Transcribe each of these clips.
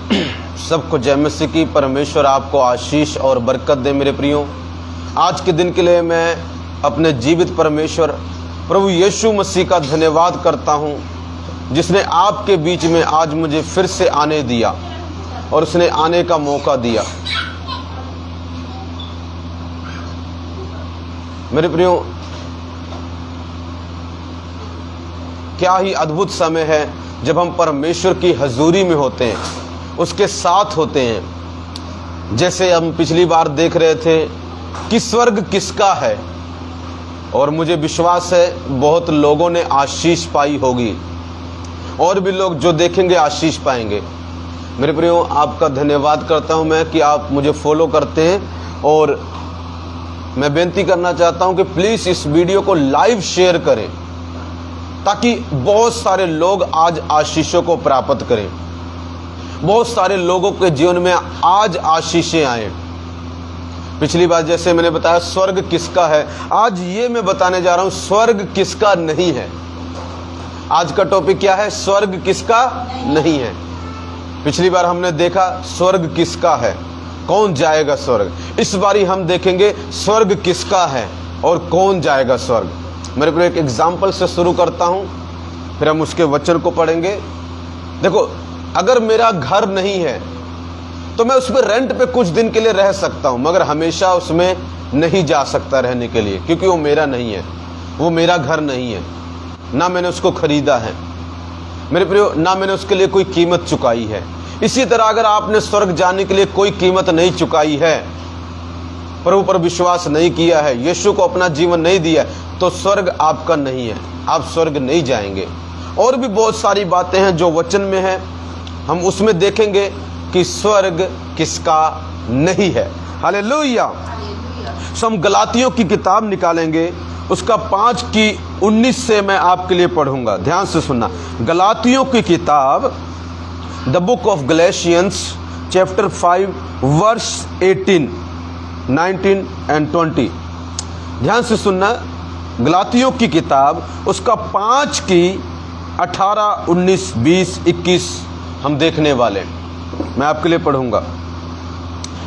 सबको जय मसीह की। परमेश्वर आपको आशीष और बरकत दे मेरे प्रियो। आज के दिन के लिए मैं अपने जीवित परमेश्वर प्रभु यीशु मसीह का धन्यवाद करता हूँ, जिसने आपके बीच में आज मुझे फिर से आने दिया और उसने आने का मौका दिया। मेरे प्रियो, क्या ही अद्भुत समय है जब हम परमेश्वर की हजूरी में होते हैं, उसके साथ होते हैं। जैसे हम पिछली बार देख रहे थे कि स्वर्ग किसका है, और मुझे विश्वास है बहुत लोगों ने आशीष पाई होगी और भी लोग जो देखेंगे आशीष पाएंगे। मेरे प्रियो, आपका धन्यवाद करता हूं मैं कि आप मुझे फॉलो करते हैं, और मैं बेनती करना चाहता हूं कि प्लीज़ इस वीडियो को लाइव शेयर करें ताकि बहुत सारे लोग आज आशीषों को प्राप्त करें, बहुत सारे लोगों के जीवन में आज आशीषें आए। पिछली बार जैसे मैंने बताया स्वर्ग किसका है, आज ये मैं बताने जा रहा हूं स्वर्ग किसका नहीं है। आज का टॉपिक क्या है? स्वर्ग किसका नहीं है। पिछली बार हमने देखा स्वर्ग किसका है, कौन जाएगा स्वर्ग। इस बारी हम देखेंगे स्वर्ग किसका है और कौन जाएगा स्वर्ग। मेरे को एक एग्जाम्पल से शुरू करता हूं, फिर हम उसके वचन को पढ़ेंगे। देखो, अगर मेरा घर नहीं है तो मैं उस पर रेंट पे कुछ दिन के लिए रह सकता हूं, मगर हमेशा उसमें नहीं जा सकता रहने के लिए, क्योंकि वो मेरा नहीं है, वो मेरा घर नहीं है, ना मैंने उसको खरीदा है मेरे प्रियो, ना मैंने उसके लिए कोई कीमत चुकाई है। इसी तरह अगर आपने स्वर्ग जाने के लिए कोई कीमत नहीं चुकाई है, प्रभु पर विश्वास नहीं किया है, यीशु को अपना जीवन नहीं दिया, तो स्वर्ग आपका नहीं है, आप स्वर्ग नहीं जाएंगे। और भी बहुत सारी बातें हैं जो वचन में है, हम उसमें देखेंगे कि स्वर्ग किसका नहीं है। हालेलुया। सो हम गलातियों की किताब निकालेंगे, उसका 5:19 से मैं आपके लिए पढ़ूंगा, ध्यान से सुनना। गलातियों की किताब, the book of Galatians chapter 5 verse 18, 19 and 20। ध्यान से सुनना। गलातियों की किताब उसका 5:18, 19, 20, 21 हम देखने वाले हैं। मैं आपके लिए पढ़ूंगा।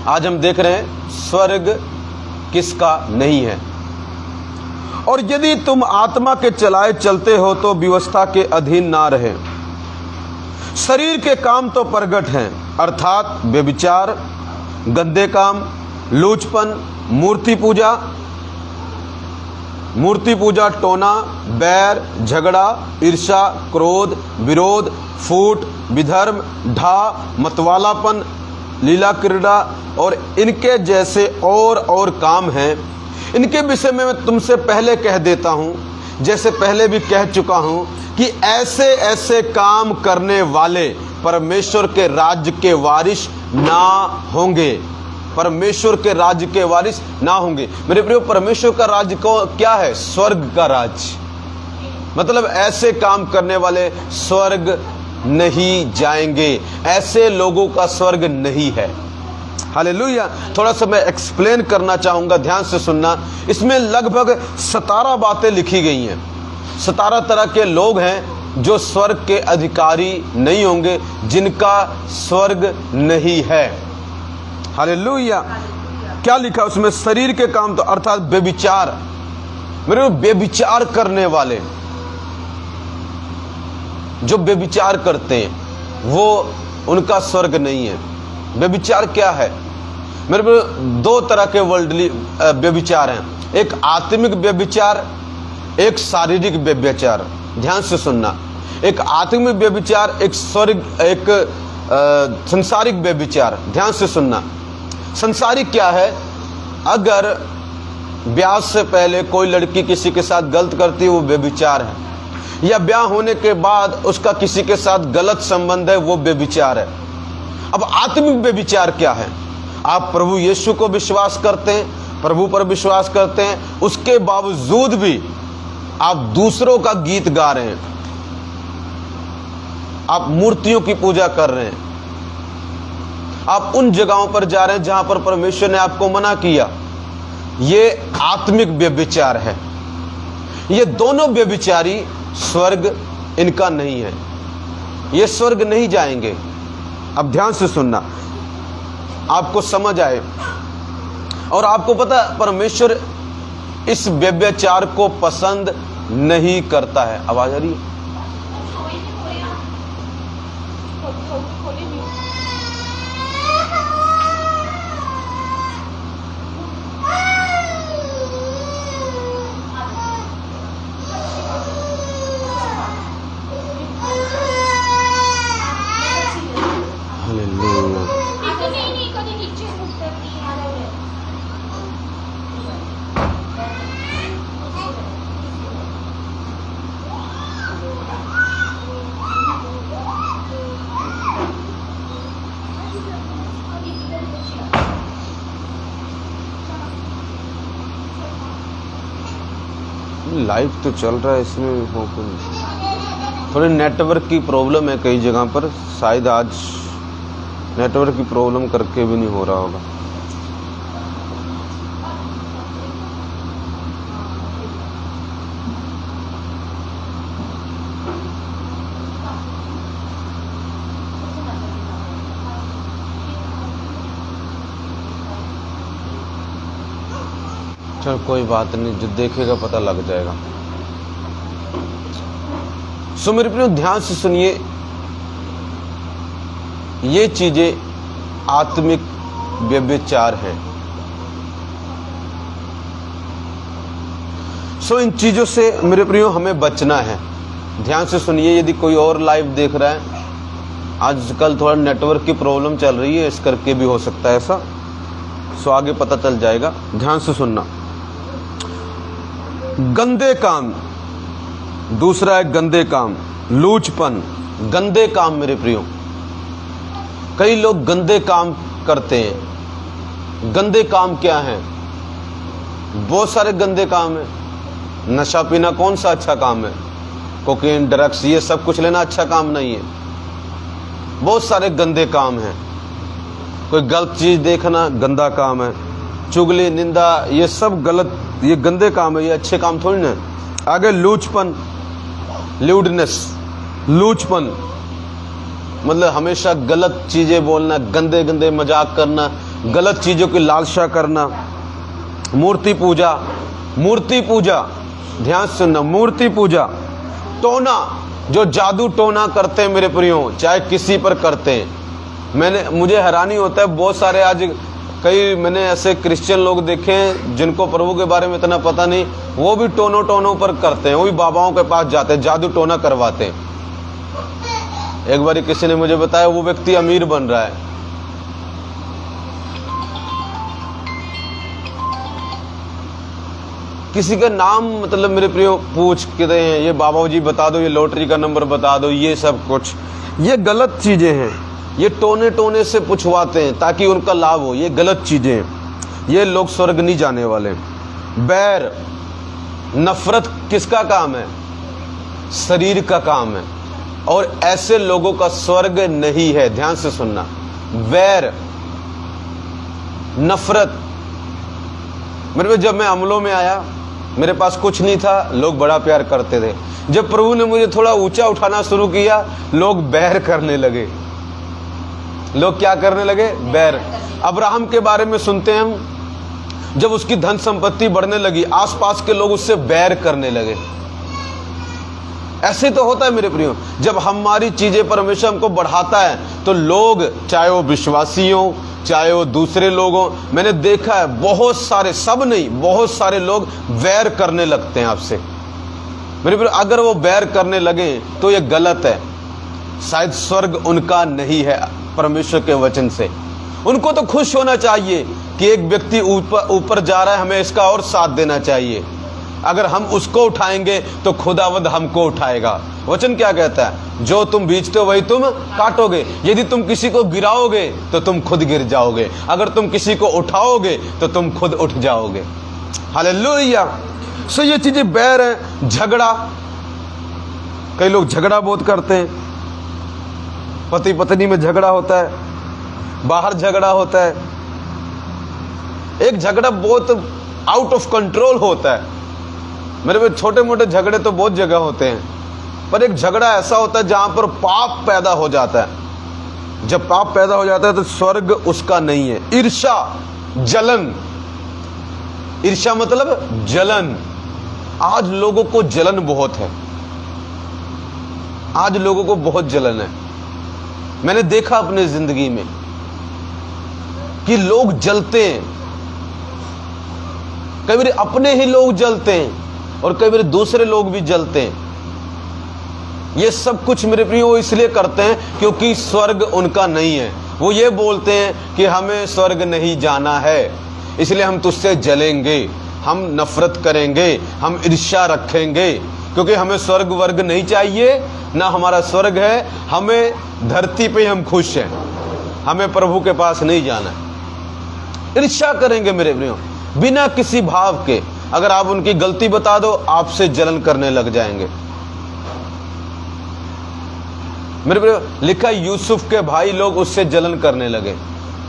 आज हम देख रहे हैं स्वर्ग किसका नहीं है। और यदि तुम आत्मा के चलाए चलते हो तो व्यवस्था के अधीन ना रहे। शरीर के काम तो प्रगट हैं, अर्थात व्यभिचार, गंदे काम, लूचपन, मूर्ति पूजा, टोना, बैर, झगड़ा, ईर्ष्या, क्रोध, विरोध, फूट, विधर्म, ढा, मतवालापन, लीला क्रीड़ा और इनके जैसे और काम हैं। इनके विषय में मैं तुमसे पहले कह देता हूँ, जैसे पहले भी कह चुका हूँ, कि ऐसे ऐसे काम करने वाले परमेश्वर के राज्य के वारिस ना होंगे। परमेश्वर के राज्य के वारिस ना होंगे। मेरे प्रियो, परमेश्वर का राज्य को क्या है? स्वर्ग का राज्य। मतलब ऐसे काम करने वाले स्वर्ग नहीं जाएंगे, ऐसे लोगों का स्वर्ग नहीं है। हालेलुया। थोड़ा सा मैं एक्सप्लेन करना चाहूंगा, ध्यान से सुनना। इसमें लगभग 17 बातें लिखी गई हैं। 17 तरह के लोग हैं जो स्वर्ग के अधिकारी नहीं होंगे, जिनका स्वर्ग नहीं है। हालेलुया। क्या लिखा उसमें? शरीर के काम तो अर्थात व्यभिचार। मेरे व्यभिचार करने वाले, जो व्यभिचार करते हैं वो उनका स्वर्ग नहीं है। व्यभिचार क्या है? मेरे दो तरह के वर्ल्डली व्यभिचार हैं, एक आत्मिक व्यभिचार, एक शारीरिक व्यभिचार। ध्यान से सुनना। एक आत्मिक व्यभिचार, एक संसारिक व्यभिचार। ध्यान से सुनना। संसारिक क्या है? अगर ब्याह से पहले कोई लड़की किसी के साथ गलत करती है वो व्यभिचार है, या ब्याह होने के बाद उसका किसी के साथ गलत संबंध है, वो व्यभिचार है। अब आत्मिक व्यभिचार क्या है? आप प्रभु यीशु को विश्वास करते हैं, प्रभु पर विश्वास करते हैं, उसके बावजूद भी आप दूसरों का गीत गा रहे हैं, आप मूर्तियों की पूजा कर रहे हैं, आप उन जगहों पर जा रहे हैं जहां पर परमेश्वर ने आपको मना किया। ये आत्मिक व्यभिचार है। ये दोनों व्यभिचारी स्वर्ग इनका नहीं है, ये स्वर्ग नहीं जाएंगे। अब ध्यान से सुनना, आपको समझ आए। और आपको पता है परमेश्वर इस व्यभिचार को पसंद नहीं करता है। आवाज आ रही है? लाइव तो चल रहा है, इसमें हो थोड़ी नेटवर्क की प्रॉब्लम है कई जगह पर, शायद आज नेटवर्क की प्रॉब्लम करके भी नहीं हो रहा होगा। चल कोई बात नहीं, जो देखेगा पता लग जाएगा। सो मेरे प्रियो ध्यान से सुनिए, ये चीजें आत्मिक व्यभिचार है। सो इन चीजों से मेरे प्रियो हमें बचना है। ध्यान से सुनिए, यदि कोई और लाइव देख रहा है, आजकल थोड़ा नेटवर्क की प्रॉब्लम चल रही है, इस करके भी हो सकता है ऐसा। सो आगे पता चल जाएगा। ध्यान से सुनना, गंदे काम, दूसरा है गंदे काम, लूचपन, गंदे काम। मेरे प्रियो कई लोग गंदे काम करते हैं। गंदे काम क्या हैं? बहुत सारे गंदे काम हैं। नशा पीना कौन सा अच्छा काम है? कोकीन, ड्रग्स, ये सब कुछ लेना अच्छा काम नहीं है। बहुत सारे गंदे काम हैं। कोई गलत चीज देखना गंदा काम है। चुगली, निंदा, ये सब गलत, ये गंदे काम है, ये अच्छे काम थोड़ी ना। आगे लूचपन, ल्यूडनेस, लूचपन मतलब हमेशा गलत चीजें बोलना, गंदे गंदे मजाक करना, गलत चीजों की लालसा करना। मूर्ति पूजा, मूर्ति पूजा, ध्यान से सुनना, मूर्ति पूजा। टोना, जो जादू टोना करते हैं मेरे प्रियो, चाहे किसी पर करते हैं। मुझे हैरानी होता है, बहुत सारे आज कई मैंने ऐसे क्रिश्चियन लोग देखे हैं जिनको प्रभु के बारे में इतना पता नहीं, वो भी टोनों पर करते हैं। वो भी बाबाओं के पास जाते हैं, जादू टोना करवाते हैं। एक बार किसी ने मुझे बताया, वो व्यक्ति अमीर बन रहा है। किसी का नाम मतलब मेरे प्रियो पूछ के हैं, ये बाबा जी बता दो, ये लॉटरी का नंबर बता दो, ये सब कुछ, ये गलत चीजें हैं। ये टोने से पूछवाते हैं ताकि उनका लाभ हो। ये गलत चीजें हैं। ये लोग स्वर्ग नहीं जाने वाले। बैर, नफरत किसका काम है? शरीर का काम है। और ऐसे लोगों का स्वर्ग नहीं है। ध्यान से सुनना, वैर, नफरत। जब मैं अमलों में आया, मेरे पास कुछ नहीं था, लोग बड़ा प्यार करते थे। जब प्रभु ने मुझे थोड़ा ऊंचा उठाना शुरू किया, लोग बैर करने लगे। लोग क्या करने लगे? बैर। अब्राहम के बारे में सुनते हैं हम, जब उसकी धन संपत्ति बढ़ने लगी, आसपास के लोग उससे बैर करने लगे। ऐसे तो होता है मेरे प्रियो, जब हमारी चीजें परमेश्वर हमको बढ़ाता है तो लोग, चाहे वो विश्वासी हो, चाहे वो दूसरे लोग हो, मैंने देखा है बहुत सारे, सब नहीं, बहुत सारे लोग वैर करने लगते हैं आपसे। मेरे प्रियो अगर वो बैर करने लगे तो ये गलत है। शायद स्वर्ग उनका नहीं है परमेश्वर के वचन से। उनको तो खुश होना चाहिए कि एक व्यक्ति ऊपर जा रहा है, हमें इसका और साथ देना चाहिए। अगर हम उसको उठाएंगे तो खुदावंद हमको उठाएगा। वचन क्या कहता है? जो तुम बीजते हो वही तुम काटोगे। यदि तुम किसी को गिराओगे तो तुम खुद गिर जाओगे, अगर तुम किसी को उठाओगे तो तुम खुद उठ जाओगे। हालेलुया। सो ये चीजें बैर हैं। झगड़ा, कई लोग झगड़ा बहुत करते हैं। पति पत्नी में झगड़ा होता है, बाहर झगड़ा होता है। एक झगड़ा बहुत आउट ऑफ कंट्रोल होता है। मेरे छोटे मोटे झगड़े तो बहुत जगह होते हैं, पर एक झगड़ा ऐसा होता है जहां पर पाप पैदा हो जाता है। जब पाप पैदा हो जाता है तो स्वर्ग उसका नहीं है। ईर्ष्या, जलन, ईर्ष्या मतलब जलन। आज लोगों को जलन बहुत है, आज लोगों को बहुत जलन है। मैंने देखा अपने जिंदगी में कि लोग जलते हैं, कई बार अपने ही लोग जलते हैं और कई बार दूसरे लोग भी जलते हैं। ये सब कुछ मेरे प्रिय वो इसलिए करते हैं क्योंकि स्वर्ग उनका नहीं है। वो ये बोलते हैं कि हमें स्वर्ग नहीं जाना है, इसलिए हम तुझसे जलेंगे, हम नफरत करेंगे, हम ईर्ष्या रखेंगे, क्योंकि हमें स्वर्ग वर्ग नहीं चाहिए, ना हमारा स्वर्ग है, हमें धरती पे हम खुश हैं, हमें प्रभु के पास नहीं जाना है। ईर्ष्या करेंगे मेरे प्रियो बिना किसी भाव के। अगर आप उनकी गलती बता दो, आपसे जलन करने लग जाएंगे। मेरे प्रियो लिखा यूसुफ के भाई लोग उससे जलन करने लगे,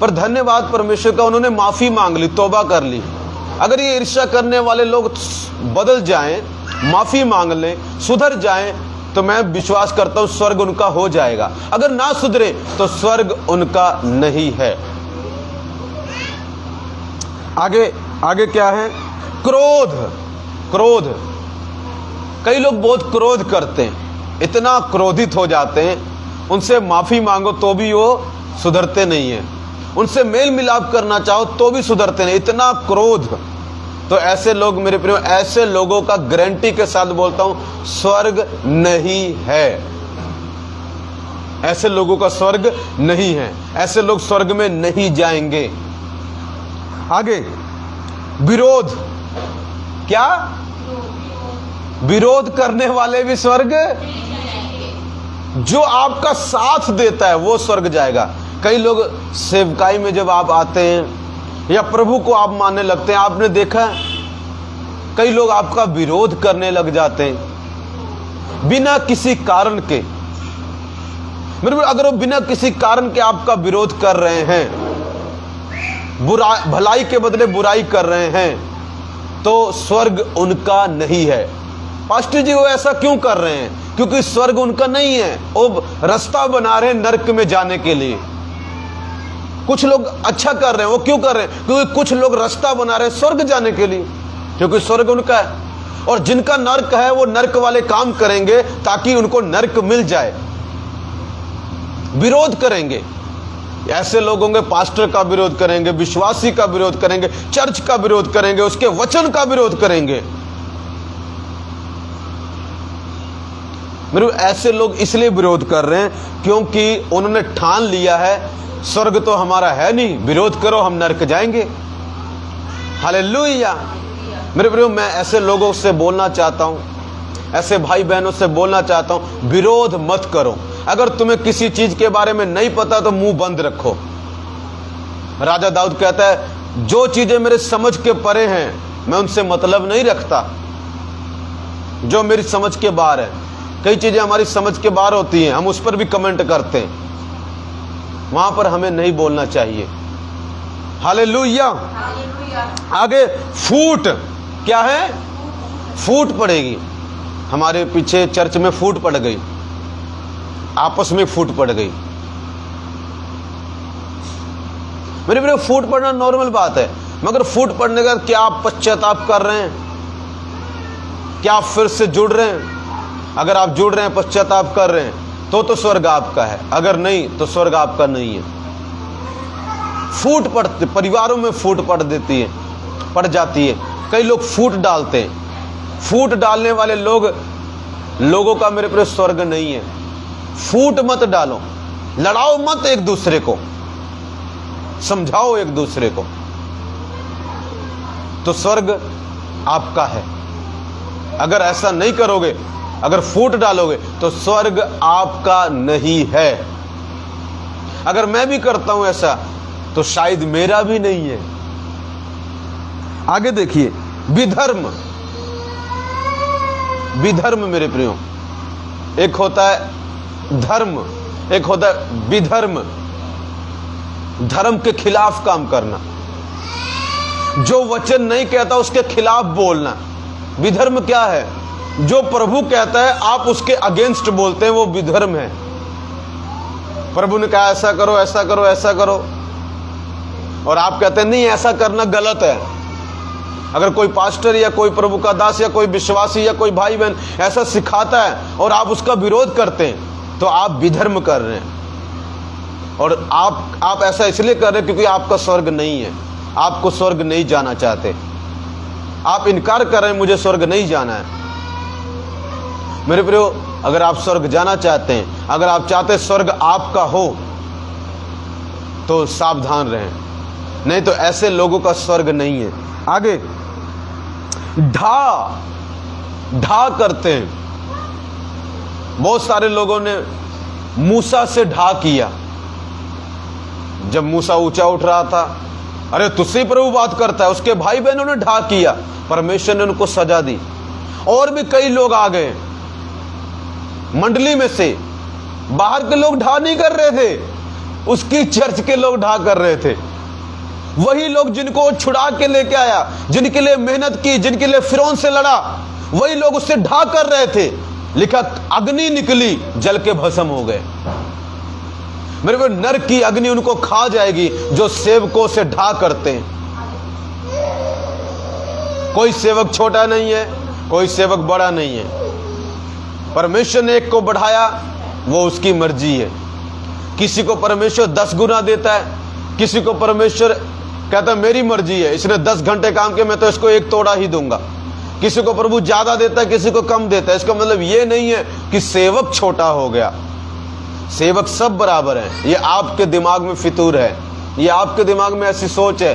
पर धन्यवाद परमेश्वर का, उन्होंने माफी मांग ली, तौबा कर ली। अगर ये ईर्ष्या करने वाले लोग बदल जाएं, माफी मांग लें, सुधर जाएं, तो मैं विश्वास करता हूं स्वर्ग उनका हो जाएगा। अगर ना सुधरे तो स्वर्ग उनका नहीं है। आगे आगे क्या है? क्रोध। क्रोध, कई लोग बहुत क्रोध करते हैं, इतना क्रोधित हो जाते हैं, उनसे माफी मांगो तो भी वो सुधरते नहीं है, उनसे मेल मिलाप करना चाहो तो भी सुधरते नहीं, इतना क्रोध। तो ऐसे लोग मेरे प्रियो, ऐसे लोगों का गारंटी के साथ बोलता हूं स्वर्ग नहीं है। ऐसे लोगों का स्वर्ग नहीं है, ऐसे लोग स्वर्ग में नहीं जाएंगे। आगे विरोध। क्या? विरोध करने वाले भी स्वर्ग, जो आपका साथ देता है वो स्वर्ग जाएगा। कई लोग सेवकाई में जब आप आते हैं या प्रभु को आप मानने लगते हैं, आपने देखा कई लोग आपका विरोध करने लग जाते हैं बिना किसी कारण के। मेरे अगर वो बिना किसी कारण के आपका विरोध कर रहे हैं, भलाई के बदले बुराई कर रहे हैं, तो स्वर्ग उनका नहीं है। पास्टर जी वो ऐसा क्यों कर रहे हैं? क्योंकि स्वर्ग उनका नहीं है, वो रास्ता बना रहे हैं नरक में जाने के लिए। कुछ लोग अच्छा कर रहे हैं, वो क्यों कर रहे हैं? क्योंकि कुछ लोग रास्ता बना रहे हैं स्वर्ग जाने के लिए, क्योंकि स्वर्ग उनका है। और जिनका नरक है वो नरक वाले काम करेंगे ताकि उनको नरक मिल जाए, विरोध करेंगे। ऐसे लोग होंगे पास्टर का विरोध करेंगे, विश्वासी का विरोध करेंगे, चर्च का विरोध करेंगे, उसके वचन का विरोध करेंगे। मेरे ऐसे लोग इसलिए विरोध कर रहे हैं क्योंकि उन्होंने ठान लिया है स्वर्ग तो हमारा है नहीं, विरोध करो हम नरक जाएंगे। हालेलुया। मेरे प्रियो मैं ऐसे लोगों से बोलना चाहता हूं, ऐसे भाई बहनों से बोलना चाहता हूं, विरोध मत करो। अगर तुम्हें किसी चीज के बारे में नहीं पता तो मुंह बंद रखो। राजा दाऊद कहता है जो चीजें मेरे समझ के परे हैं मैं उनसे मतलब नहीं रखता, जो मेरी समझ के बाहर है। कई चीजें हमारी समझ के बाहर होती हैं, हम उस पर भी कमेंट करते हैं, वहां पर हमें नहीं बोलना चाहिए। हालेलुया। आगे फूट। क्या है? फूट पड़ेगी। हमारे पीछे चर्च में फूट पड़ गई, आपस में फूट पड़ गई। मेरे प्रिय फूट पड़ना नॉर्मल बात है, मगर फूट पड़ने का क्या आप पश्चाताप कर रहे हैं? क्या आप फिर से जुड़ रहे हैं? अगर आप जुड़ रहे हैं, पश्चाताप कर रहे हैं, तो स्वर्ग आपका है, अगर नहीं तो स्वर्ग आपका नहीं है। फूट पड़ते, परिवारों में फूट पड़ जाती है। कई लोग फूट डालते हैं। फूट डालने वाले लोगों का मेरे प्रिय स्वर्ग नहीं है। फूट मत डालो, लड़ाओ मत एक दूसरे को, समझाओ एक दूसरे को, तो स्वर्ग आपका है। अगर ऐसा नहीं करोगे, अगर फूट डालोगे तो स्वर्ग आपका नहीं है। अगर मैं भी करता हूं ऐसा तो शायद मेरा भी नहीं है। आगे देखिए विधर्म। विधर्म मेरे प्रियो, एक होता है धर्म, एक होता है विधर्म। धर्म के खिलाफ काम करना, जो वचन नहीं कहता उसके खिलाफ बोलना। विधर्म क्या है? जो प्रभु कहता है आप उसके अगेंस्ट बोलते हैं, वो विधर्म है। प्रभु ने कहा ऐसा करो, ऐसा करो, ऐसा करो, और आप कहते हैं नहीं ऐसा करना गलत है। अगर कोई पास्टर या कोई प्रभु का दास या कोई विश्वासी या कोई भाई बहन ऐसा सिखाता है और आप उसका विरोध करते हैं तो आप विधर्म कर रहे हैं। और आप ऐसा इसलिए कर रहे हैं क्योंकि आपका स्वर्ग नहीं है, आपको स्वर्ग नहीं जाना चाहते। आप इनकार कर रहे हैं मुझे स्वर्ग नहीं जाना है। मेरे प्रियो, अगर आप स्वर्ग जाना चाहते हैं, अगर आप चाहते हैं स्वर्ग आपका हो, तो सावधान रहें, नहीं तो ऐसे लोगों का स्वर्ग नहीं है। आगे ढा करते हैं। बहुत सारे लोगों ने मूसा से ढा किया। जब मूसा ऊंचा उठ रहा था, अरे तुझसे प्रभु बात करता है, उसके भाई बहनों ने ढा किया, परमेश्वर ने उनको सजा दी। और भी कई लोग आ गए मंडली में से, बाहर के लोग ढा नहीं कर रहे थे, उसकी चर्च के लोग ढा कर रहे थे। वही लोग जिनको छुड़ा के लेके आया, जिनके लिए मेहनत की, जिनके लिए फिरौन से लड़ा, वही लोग उससे ढा कर रहे थे। लिखा अग्नि निकली, जल के भस्म हो गए। मेरे को नरक की अग्नि उनको खा जाएगी जो सेवकों से ढा करते हैं। कोई सेवक छोटा नहीं है, कोई सेवक बड़ा नहीं है। परमेश्वर ने एक को बढ़ाया, वो उसकी मर्जी है। किसी को परमेश्वर 10 गुना देता है, किसी को परमेश्वर कहता है मेरी मर्जी है, इसने 10 घंटे काम किया, मैं तो इसको 1 तोड़ा ही दूंगा। किसी को प्रभु ज्यादा देता है, किसी को कम देता है। इसका मतलब ये नहीं है कि सेवक छोटा हो गया। सेवक सब बराबर है। ये आपके दिमाग में फितूर है, ये आपके दिमाग में ऐसी सोच है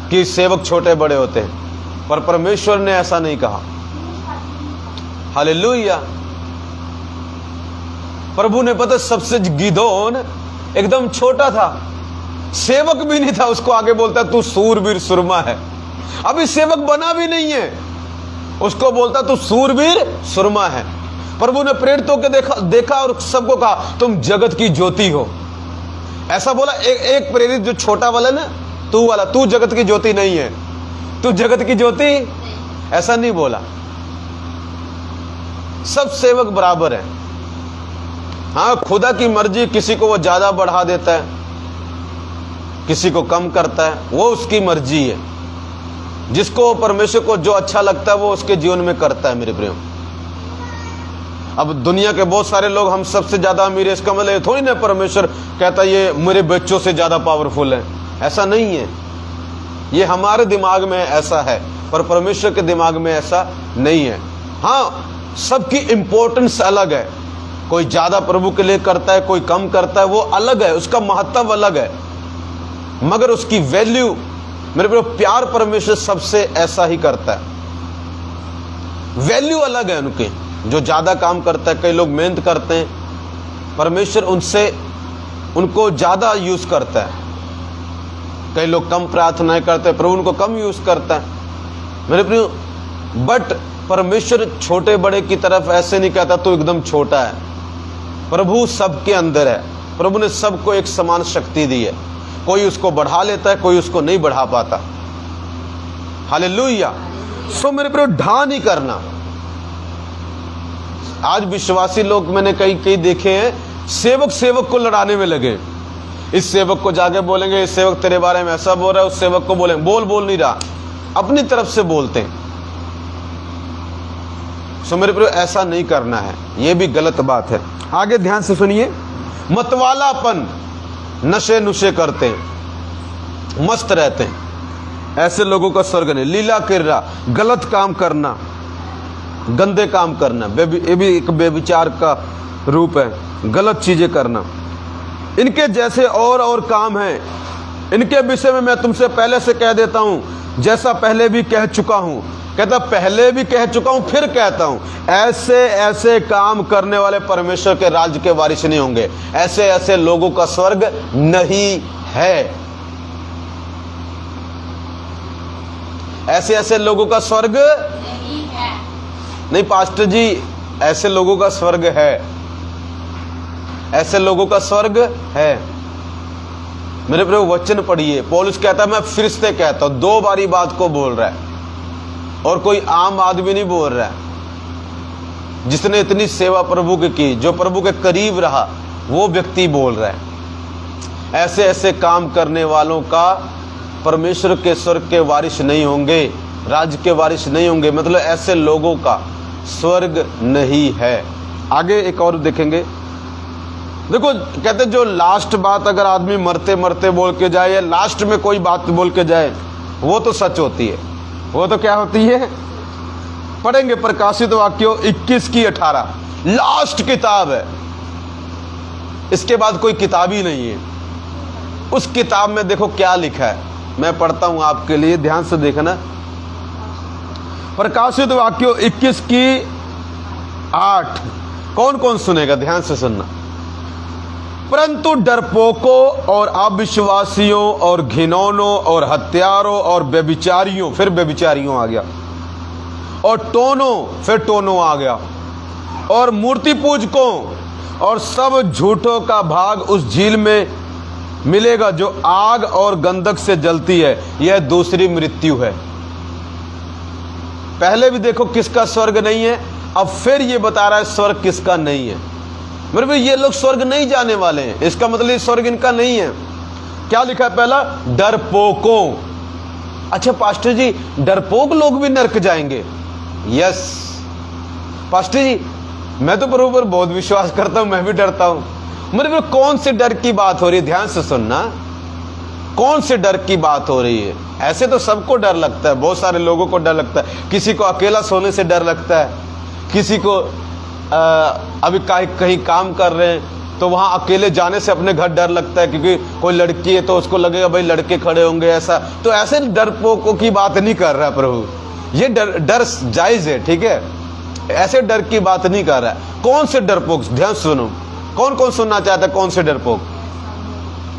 कि सेवक छोटे बड़े होते हैं, पर परमेश्वर ने ऐसा नहीं कहा। हालेलुया। प्रभु ने पता सबसे गिदोन एकदम छोटा था, सेवक भी नहीं था, उसको आगे बोलता तू सूरवीर सुरमा है। अभी सेवक बना भी नहीं है, उसको बोलता तू सूरवीर सुरमा है। प्रभु ने प्रेरितों के देखा और सबको कहा तुम जगत की ज्योति हो। ऐसा बोला एक प्रेरित जो छोटा वाला ना, तू जगत की ज्योति नहीं है, तू जगत की ज्योति, ऐसा नहीं बोला। सब सेवक बराबर है। हाँ, खुदा की मर्जी, किसी को वो ज्यादा बढ़ा देता है, किसी को कम करता है, वो उसकी मर्जी है। जिसको परमेश्वर को जो अच्छा लगता है वो उसके जीवन में करता है। मेरे प्रियो, अब दुनिया के बहुत सारे लोग हम सबसे ज्यादा अमीर है, इसका मतलब ये थोड़ी ना परमेश्वर कहता ये मेरे बच्चों से ज्यादा पावरफुल है। ऐसा नहीं है, ये हमारे दिमाग में ऐसा है, पर परमेश्वर के दिमाग में ऐसा नहीं है। हाँ, सबकी इंपॉर्टेंस अलग है। कोई ज्यादा प्रभु के लिए करता है, कोई कम करता है, वो अलग है, उसका महत्व अलग है, मगर उसकी वैल्यू, मेरे प्रियो, प्यार परमेश्वर सबसे ऐसा ही करता है। वैल्यू अलग है उनकी। जो ज्यादा काम करता है, कई लोग मेहनत करते हैं, परमेश्वर उनको ज्यादा यूज करता है। कई लोग कम प्रार्थनाएं करते हैं, प्रभु उनको कम यूज करता है। मेरे प्रियो, बट परमेश्वर छोटे बड़े की तरफ ऐसे नहीं कहता तो एकदम छोटा है। प्रभु सबके अंदर है। प्रभु ने सबको एक समान शक्ति दी है। कोई उसको बढ़ा लेता है, कोई उसको नहीं बढ़ा पाता। हालेलुया। सो मेरे प्रियो, ढा नहीं करना। आज विश्वासी लोग मैंने कई देखे हैं, सेवक को लड़ाने में लगे। इस सेवक को जाके बोलेंगे इस सेवक तेरे बारे में ऐसा बोल रहा है, उस सेवक को बोलेंगे, बोल नहीं रहा, अपनी तरफ से बोलते हैं। सो मेरे प्रियो, ऐसा नहीं करना है, यह भी गलत बात है। आगे ध्यान से सुनिए। मतवालापन, नशे नुशे करते हैं, मस्त रहते हैं, ऐसे लोगों का स्वर्ग नहीं। लीला किर्रा, गलत काम करना, गंदे काम करना, ये भी एक बेविचार का रूप है। गलत चीजें करना, इनके जैसे और काम हैं। इनके विषय में मैं तुमसे पहले से कह देता हूं, जैसा पहले भी कह चुका हूं। कहता पहले भी कह चुका हूं, फिर कहता हूं, ऐसे काम करने वाले परमेश्वर के राज्य के वारिस नहीं होंगे। ऐसे लोगों का स्वर्ग नहीं है। ऐसे लोगों का स्वर्ग नहीं पास्टर जी, ऐसे लोगों का स्वर्ग है। ऐसे लोगों का स्वर्ग है। मेरे प्रिय, वचन पढ़िए। पौलुस कहता है, मैं फिर से कहता हूं, 2 बारी बात को बोल रहा है, और कोई आम आदमी नहीं बोल रहा है। जिसने इतनी सेवा प्रभु की, जो प्रभु के करीब रहा, वो व्यक्ति बोल रहा है। ऐसे ऐसे काम करने वालों का परमेश्वर के स्वर्ग के वारिस नहीं होंगे, राज्य के वारिस नहीं होंगे, मतलब ऐसे लोगों का स्वर्ग नहीं है। आगे एक और देखेंगे। देखो कहते जो लास्ट बात अगर आदमी मरते मरते बोल के जाए या लास्ट में कोई बात बोल के जाए वो तो सच होती है। वो तो क्या होती है? पढ़ेंगे प्रकाशित वाक्यों 21 की 18, लास्ट किताब है, इसके बाद कोई किताब ही नहीं है। उस किताब में देखो क्या लिखा है, मैं पढ़ता हूं आपके लिए, ध्यान से देखना। प्रकाशित वाक्यों 21 की 8, कौन कौन सुनेगा? ध्यान से सुनना। परंतु डरपोकों और अविश्वासियों और घिनौनों और हत्यारों और व्यभिचारियों, फिर व्यभिचारियों आ गया, और टोनों, फिर टोनों आ गया, और मूर्ति पूजकों और सब झूठों का भाग उस झील में मिलेगा जो आग और गंधक से जलती है। यह दूसरी मृत्यु है। पहले भी देखो किसका स्वर्ग नहीं है, अब फिर ये बता रहा है स्वर्ग किसका नहीं है। मेरे भाई ये लोग स्वर्ग नहीं जाने वाले हैं, इसका मतलब ये स्वर्ग इनका नहीं है। क्या लिखा है? पहला डरपोकों। अच्छा पास्टर जी, डरपोक लोग भी नरक जाएंगे? यस पास्टर जी, मैं तो प्रभु पर बहुत विश्वास करता हूं, मैं भी डरता हूं। मेरे भाई कौन से डर की बात हो रही है? ध्यान से सुनना, कौन से डर की बात हो रही है? ऐसे तो सबको डर लगता है, बहुत सारे लोगों को डर लगता है। किसी को अकेला सोने से डर लगता है, किसी को अभी कहीं काम कर रहे हैं तो वहां अकेले जाने से अपने घर डर लगता है, क्योंकि कोई लड़की है तो उसको लगेगा भाई लड़के खड़े होंगे ऐसा। तो ऐसे डरपोकों की बात नहीं कर रहा प्रभु, ये डर जायज है, ठीक है, ऐसे डर की बात नहीं कर रहा है। कौन से डरपोक? ध्यान सुनो, कौन कौन सुनना चाहता है? कौन से डरपोक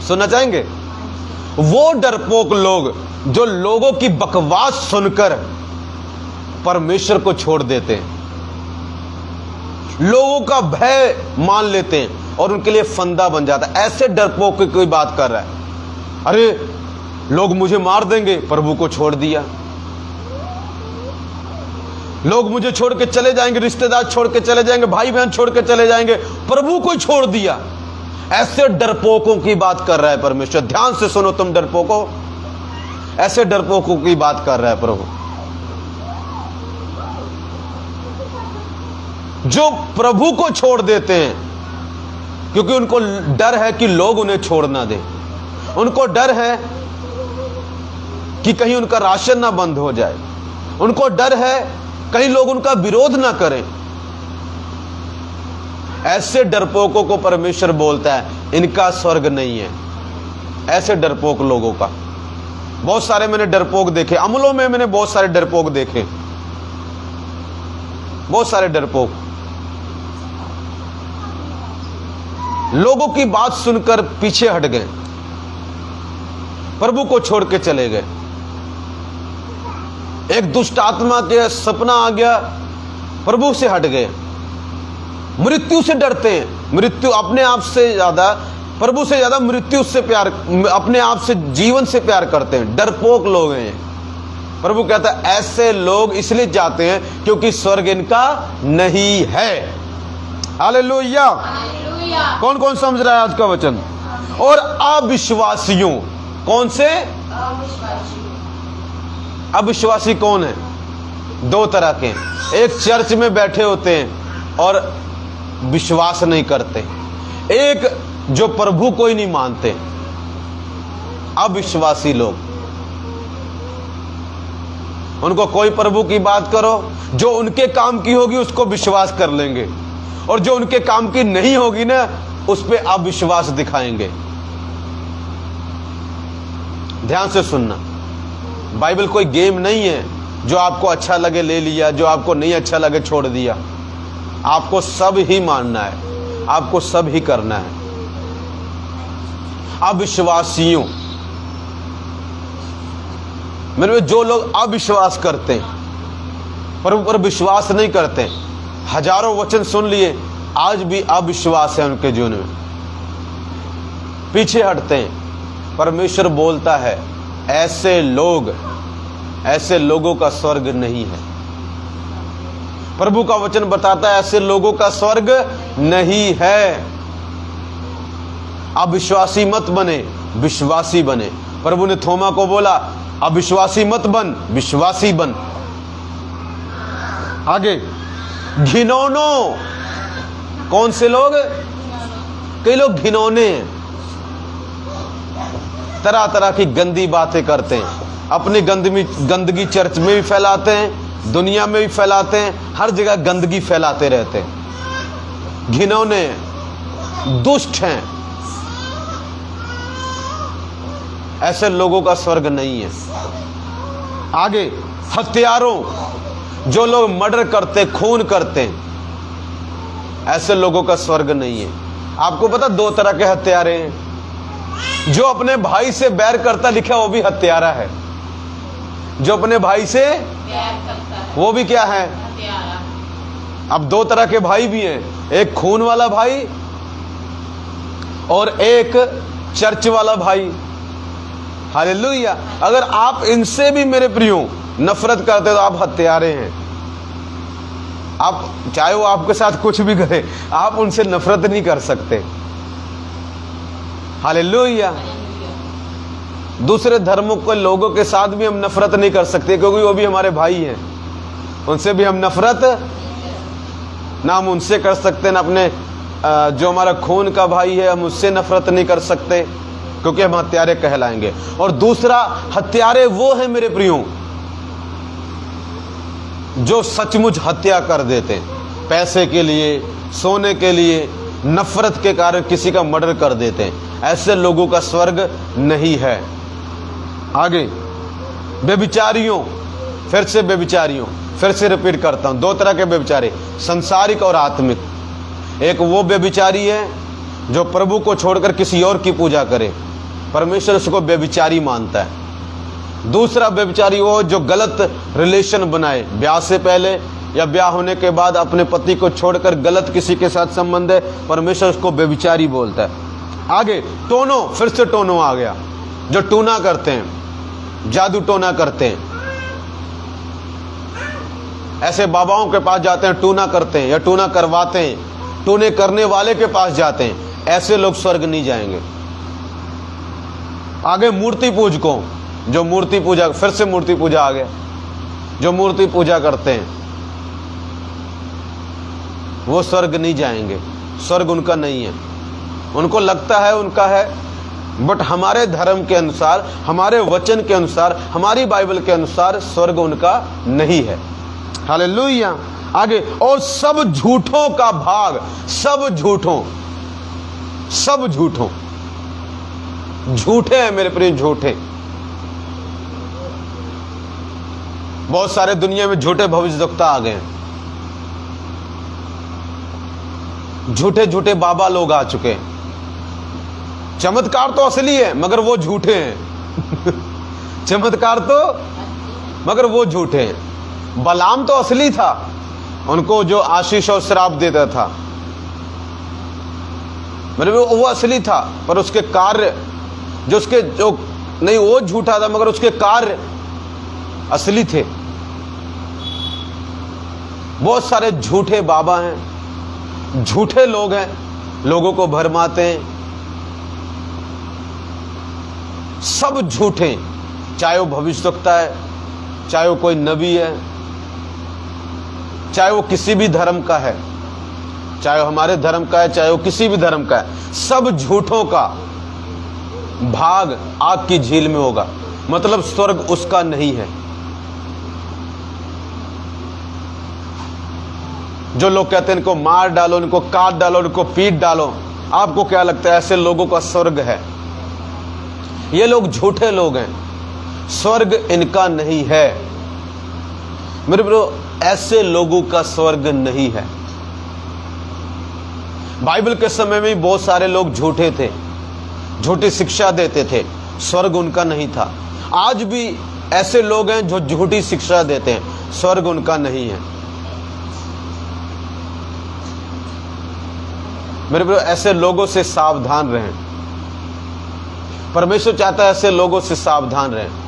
सुनना चाहेंगे? वो डरपोक लोग जो लोगों की बकवास सुनकर परमेश्वर को छोड़ देते हैं, लोगों का भय मान लेते हैं और उनके लिए फंदा बन जाता है। ऐसे डरपोक की कोई बात कर रहा है। अरे लोग मुझे मार देंगे, प्रभु को छोड़ दिया। लोग मुझे छोड़ के चले जाएंगे, रिश्तेदार छोड़ के चले जाएंगे, भाई बहन छोड़ के चले जाएंगे, प्रभु को छोड़ दिया। ऐसे डरपोकों की बात कर रहा है परमेश्वर। ध्यान से सुनो तुम डरपोकों, ऐसे डरपोकों की बात कर रहा है प्रभु, जो प्रभु को छोड़ देते हैं क्योंकि उनको डर है कि लोग उन्हें छोड़ ना दें। उनको डर है कि कहीं उनका राशन ना बंद हो जाए, उनको डर है कहीं लोग उनका विरोध ना करें। ऐसे डरपोकों को परमेश्वर बोलता है इनका स्वर्ग नहीं है। ऐसे डरपोक लोगों का, बहुत सारे मैंने डरपोक देखे, अमलों में मैंने बहुत सारे डरपोक देखे, बहुत सारे डरपोक लोगों की बात सुनकर पीछे हट गए, प्रभु को छोड़ के चले गए। एक दुष्ट आत्मा के सपना आ गया, प्रभु से हट गए। मृत्यु से डरते हैं, मृत्यु अपने आप से ज्यादा, प्रभु से ज्यादा मृत्यु से प्यार, अपने आप से, जीवन से प्यार करते हैं। डरपोक लोग हैं। प्रभु कहता है ऐसे लोग इसलिए जाते हैं क्योंकि स्वर्ग इनका नहीं है। हालेलुया। कौन कौन समझ रहा है आज का वचन? और अविश्वासियों, कौन से? अविश्वासी कौन है? दो तरह के। एक चर्च में बैठे होते हैं और विश्वास नहीं करते, एक जो प्रभु को ही नहीं मानते। अविश्वासी लोग, उनको कोई प्रभु की बात करो, जो उनके काम की होगी उसको विश्वास कर लेंगे, और जो उनके काम की नहीं होगी ना उस पे अविश्वास दिखाएंगे। ध्यान से सुनना, बाइबल कोई गेम नहीं है जो आपको अच्छा लगे ले लिया, जो आपको नहीं अच्छा लगे छोड़ दिया। आपको सब ही मानना है, आपको सब ही करना है। अविश्वासियों, मेरे जो लोग अविश्वास करते हैं, प्रभु पर विश्वास नहीं करते, हजारों वचन सुन लिए, आज भी अविश्वास है उनके जीवन में, पीछे हटते हैं। परमेश्वर बोलता है ऐसे लोग, ऐसे लोगों का स्वर्ग नहीं है। प्रभु का वचन बताता है ऐसे लोगों का स्वर्ग नहीं है। अविश्वासी मत बने, विश्वासी बने। प्रभु ने थोमा को बोला अविश्वासी मत बन, विश्वासी बन। आगे घिनौनो, कौन से लोग? कई लोग घिनौने हैं, तरह तरह की गंदी बातें करते हैं, अपनी गंदगी चर्च में भी फैलाते हैं, दुनिया में भी फैलाते हैं, हर जगह गंदगी फैलाते रहते हैं। घिनौने, दुष्ट हैं, ऐसे लोगों का स्वर्ग नहीं है। आगे हत्यारों, जो लोग मर्डर करते, खून करते हैं, ऐसे लोगों का स्वर्ग नहीं है। आपको पता 2 तरह के हत्यारे हैं। जो अपने भाई से बैर करता, लिखा वो भी हत्यारा है। जो अपने भाई से वो भी क्या है? अब 2 तरह के भाई भी हैं, एक खून वाला भाई और एक चर्च वाला भाई। हालेलुया। अगर आप इनसे भी मेरे प्रियो नफरत करते तो आप हत्यारे हैं। आप चाहे वो आपके साथ कुछ भी करे, आप उनसे नफरत नहीं कर सकते। हालेलुया। दूसरे धर्मों के लोगों के साथ भी हम नफरत नहीं कर सकते, क्योंकि वो भी हमारे भाई हैं। उनसे भी हम नफरत ना हम उनसे कर सकते, ना अपने जो हमारा खून का भाई है हम उससे नफरत नहीं कर सकते, क्योंकि हम हत्यारे कहलाएंगे। और दूसरा हत्यारे वो है मेरे प्रियो जो सचमुच हत्या कर देते हैं, पैसे के लिए, सोने के लिए, नफरत के कारण किसी का मर्डर कर देते हैं। ऐसे लोगों का स्वर्ग नहीं है। आगे व्यभिचारियों, फिर से व्यभिचारियों, फिर से रिपीट करता हूं, 2 तरह के व्यभिचारी, संसारिक और आत्मिक। एक वो व्यभिचारी है जो प्रभु को छोड़कर किसी और की पूजा करे, परमेश्वर उसको व्यभिचारी मानता है। दूसरा व्यभिचारी वो जो गलत रिलेशन बनाए, ब्याह से पहले या ब्याह होने के बाद अपने पति को छोड़कर गलत किसी के साथ संबंध है, परमेश्वर उसको व्यभिचारी बोलता है। आगे टोनो, फिर से टोनो आ गया, जो टूना करते हैं, जादू टोना करते हैं। ऐसे बाबाओं के पास जाते हैं, टूना करते हैं या टूना करवाते हैं, टूने करने वाले के पास जाते हैं। ऐसे लोग स्वर्ग नहीं जाएंगे। आगे मूर्ति पूजकों, जो मूर्ति पूजा, फिर से मूर्ति पूजा आ गया, जो मूर्ति पूजा करते हैं वो स्वर्ग नहीं जाएंगे। स्वर्ग उनका नहीं है। उनको लगता है उनका है, बट हमारे धर्म के अनुसार, हमारे वचन के अनुसार, हमारी बाइबल के अनुसार स्वर्ग उनका नहीं है। हालेलुया। आगे और सब झूठों का भाग, सब झूठों, सब झूठों, झूठे हैं मेरे प्रिय, झूठे। बहुत सारे दुनिया में झूठे भविष्यवक्ता आ गए हैं, झूठे झूठे बाबा लोग आ चुके हैं। चमत्कार तो असली है मगर वो झूठे हैं। चमत्कार तो मगर वो झूठे हैं। बलाम तो असली था, उनको जो आशीष और श्राप देता था, मेरे वो असली था, पर उसके कार्य जो उसके जो नहीं, वो झूठा था मगर उसके कार्य असली थे। बहुत सारे झूठे बाबा हैं, झूठे लोग हैं, लोगों को भरमाते हैं। सब झूठे, चाहे वो भविष्यवक्ता है, चाहे वो कोई नबी है, चाहे वो किसी भी धर्म का है, चाहे वो हमारे धर्म का है, चाहे वो किसी भी धर्म का है, सब झूठों का भाग आग की झील में होगा। मतलब स्वर्ग उसका नहीं है। जो लोग कहते हैं इनको मार डालो, इनको काट डालो, इनको पीट डालो, आपको क्या लगता है ऐसे लोगों का स्वर्ग है? ये लोग झूठे लोग हैं, स्वर्ग इनका नहीं है मेरे ब्रो। ऐसे लोगों का स्वर्ग नहीं है। बाइबल के समय में बहुत सारे लोग झूठे थे, झूठी शिक्षा देते थे, स्वर्ग उनका नहीं था। आज भी ऐसे लोग हैं जो झूठी शिक्षा देते हैं, स्वर्ग उनका नहीं है मेरे ब्रो। ऐसे लोगों से सावधान रहें। परमेश्वर चाहता है ऐसे लोगों से सावधान रहें।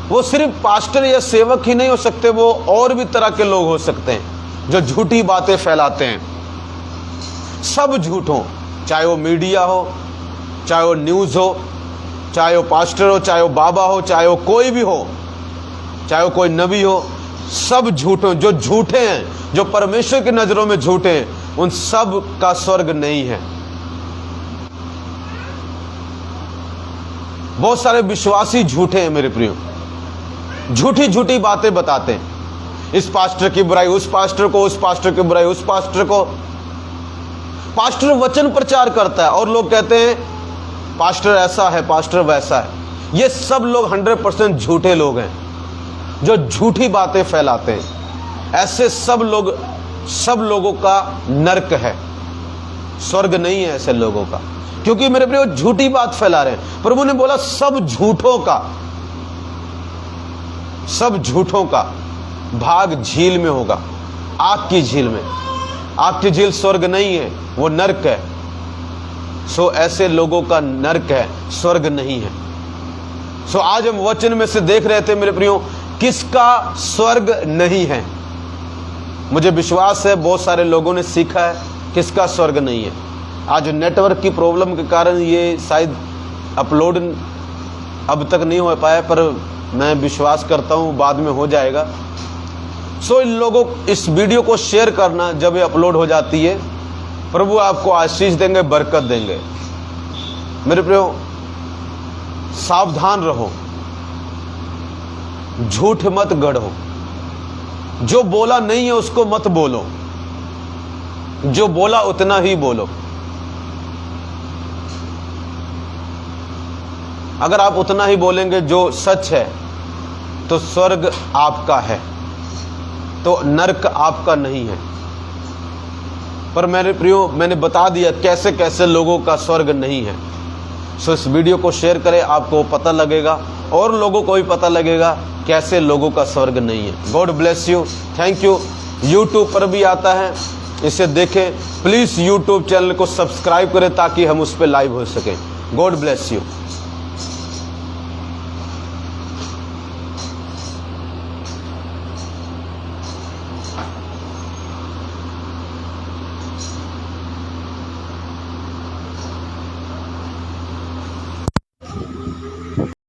वो सिर्फ पास्टर या सेवक ही नहीं हो सकते, वो और भी तरह के लोग हो सकते हैं जो झूठी बातें फैलाते हैं। सब झूठों, चाहे वो मीडिया हो, चाहे वो न्यूज़ हो, चाहे वो पास्टर हो, चाहे वो बाबा हो, चाहे वो कोई भी हो, चाहे वो कोई नबी हो, सब झूठे, जो झूठे हैं, जो परमेश्वर की नजरों में झूठे हैं, उन सब का स्वर्ग नहीं है। बहुत सारे विश्वासी झूठे हैं मेरे प्रियो, झूठी झूठी बातें बताते हैं, इस पास्टर की बुराई उस पास्टर को, उस पास्टर की बुराई उस पास्टर को। पास्टर वचन प्रचार करता है और लोग कहते हैं पास्टर ऐसा है, पास्टर वैसा है। ये सब लोग 100% झूठे लोग हैं जो झूठी बातें फैलाते हैं। ऐसे सब लोगों का नरक है, स्वर्ग नहीं है ऐसे लोगों का, क्योंकि मेरे प्रियो झूठी बात फैला रहे हैं। प्रभु ने बोला सब झूठों का भाग झील में होगा, आग की झील में। आग की झील स्वर्ग नहीं है, वो नरक है। सो ऐसे लोगों का नरक है, स्वर्ग नहीं है। सो आज हम वचन में से देख रहे थे मेरे प्रियो, किसका स्वर्ग नहीं है। मुझे विश्वास है बहुत सारे लोगों ने सीखा है किसका स्वर्ग नहीं है। आज नेटवर्क की प्रॉब्लम के कारण ये शायद अपलोड अब तक नहीं हो पाया, पर मैं विश्वास करता हूँ बाद में हो जाएगा। सो इन लोगों इस वीडियो को शेयर करना, जब ये अपलोड हो जाती है, प्रभु आपको आशीष देंगे, बरकत देंगे। मेरे प्रियो सावधान रहो, झूठ मत गढ़ो। जो बोला नहीं है उसको मत बोलो, जो बोला उतना ही बोलो। अगर आप उतना ही बोलेंगे जो सच है, तो स्वर्ग आपका है, तो नरक आपका नहीं है। पर मेरे प्रियो मैंने बता दिया कैसे कैसे लोगों का स्वर्ग नहीं है। सो इस वीडियो को शेयर करें, आपको पता लगेगा और लोगों को भी पता लगेगा कैसे लोगों का स्वर्ग नहीं है। God bless you, thank you. YouTube पर भी आता है, इसे देखें। प्लीज़ यूट्यूब चैनल को सब्सक्राइब करें ताकि हम उस पर लाइव हो सकें। God bless you.